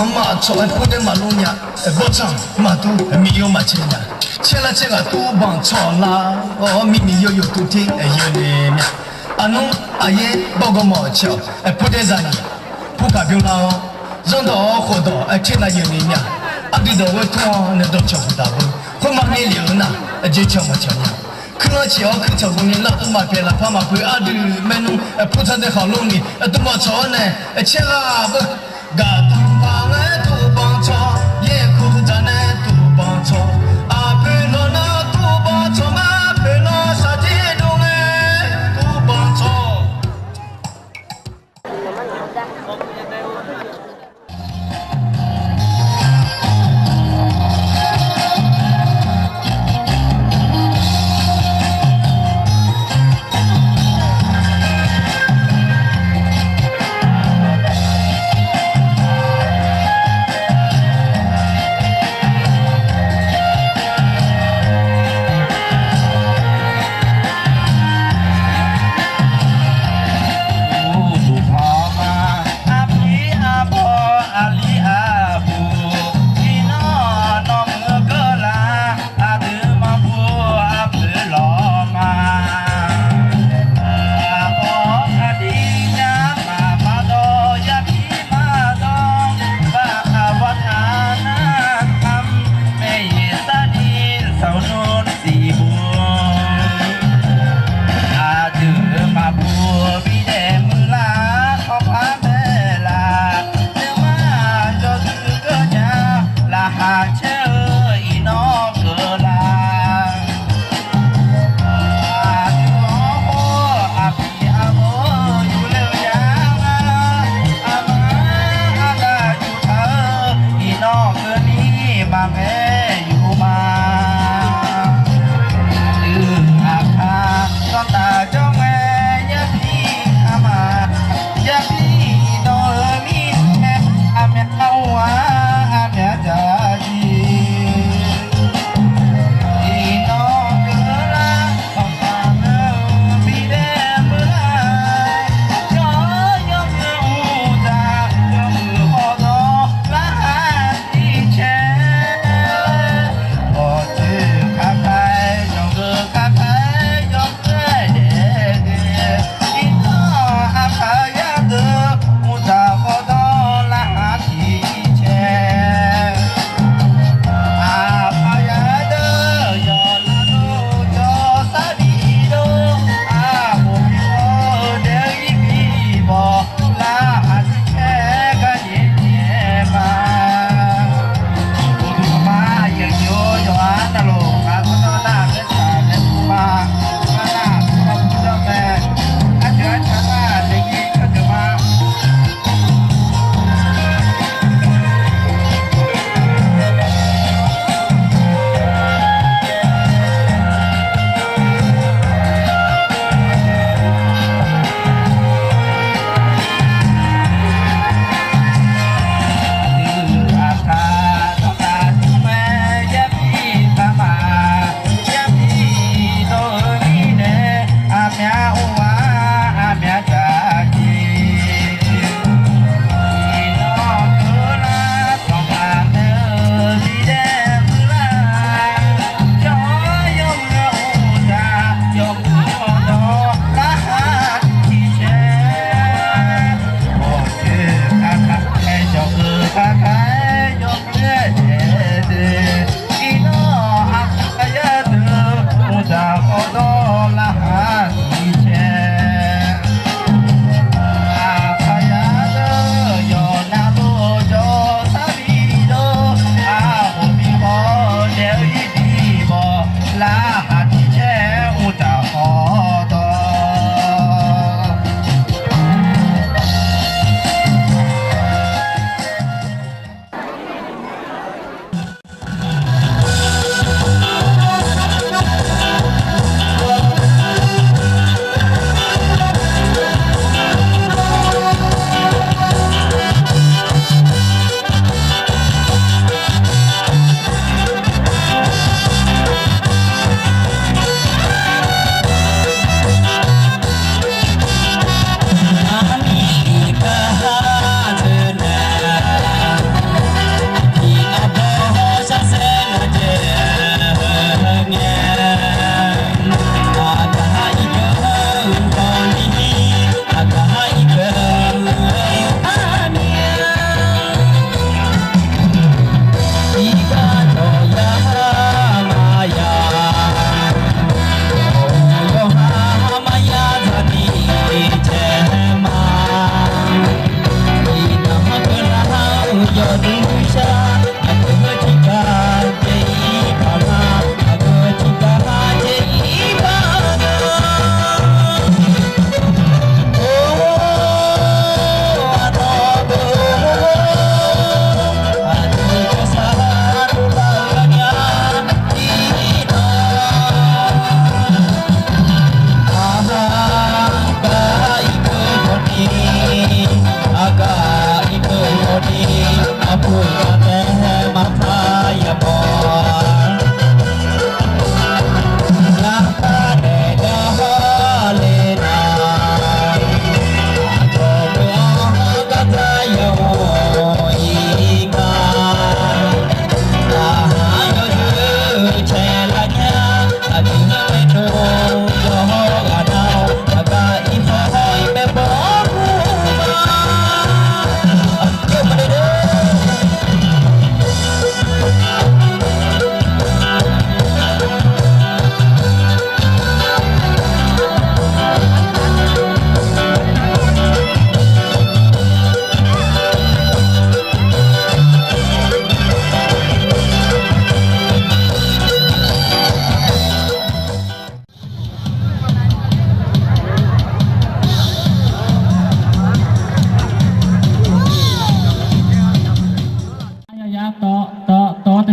马超不得马路呀，不长马都没有马钱呀，钱了这个都帮超啦，咪咪有都听有你面，阿侬阿爷包个毛桥，不得啥呢，不干病了，让到活到听那有你面，阿对到我拖那都瞧不到不，会马你流呢，就瞧不瞧呀。可能只要去成功的那都马别了，怕马会阿对没弄，不差的好弄的，都马超呢，切啊不，嘎当帮都帮超，也苦咱呢都帮超，阿陪罗那都帮超嘛，陪罗啥子弄哎都帮超。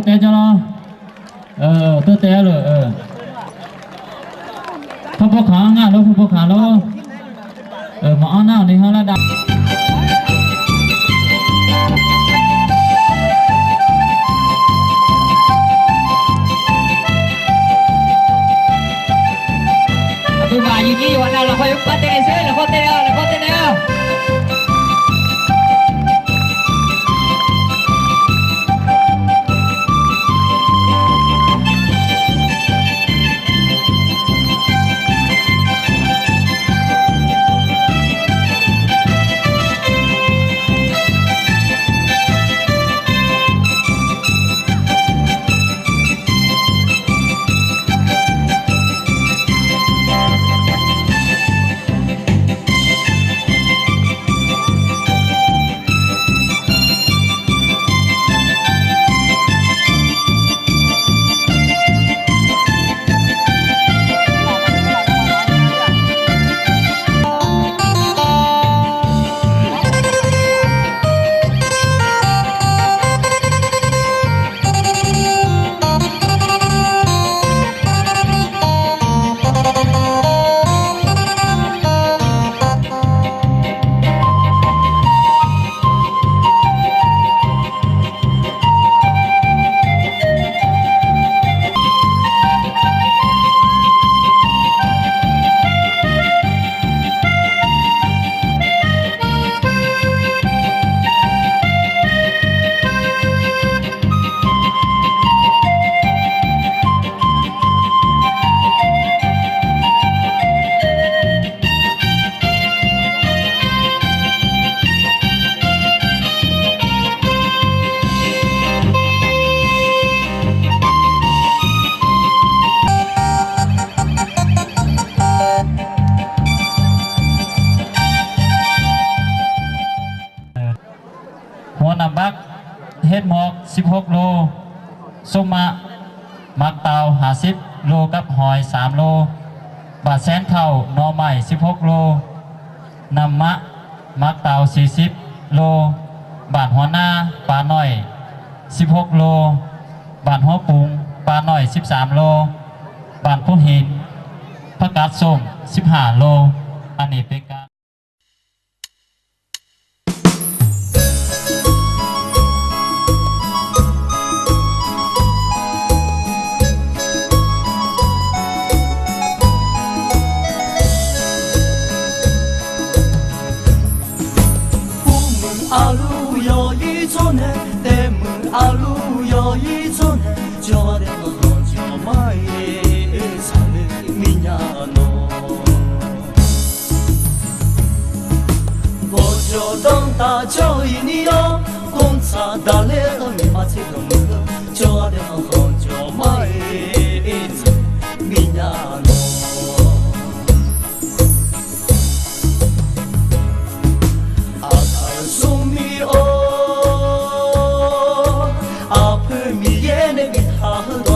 เตะจ้ะเนาะเตะเลยพวกขาง่ะแล้วพวกขาแล้วมาเอาหน้าในห้องระดับtu bà như gì vậy nào là phải bắt tay xe là bắt tayหัวนำบักเฮ็ดหมอก16โลส้มมะมักเตา50โลกับหอย3โลบาดแสนเข่าหน่อไม้16โลนำมะมักเตา40โลบาดหัวหน้าปลาหน่อย16โลบาดหัวปุงปลาหน่อย13โลบาดผู้หินผักกาดส้ม15โลอันนี้เป็นการ阿鲁有一座呢，得门阿鲁有一座呢，叫的我叫买的啥的米呀喏，我就当大叫一年哟，公差大来个米马车个门，叫的我叫买的米呀喏。送米哦，你也能给他多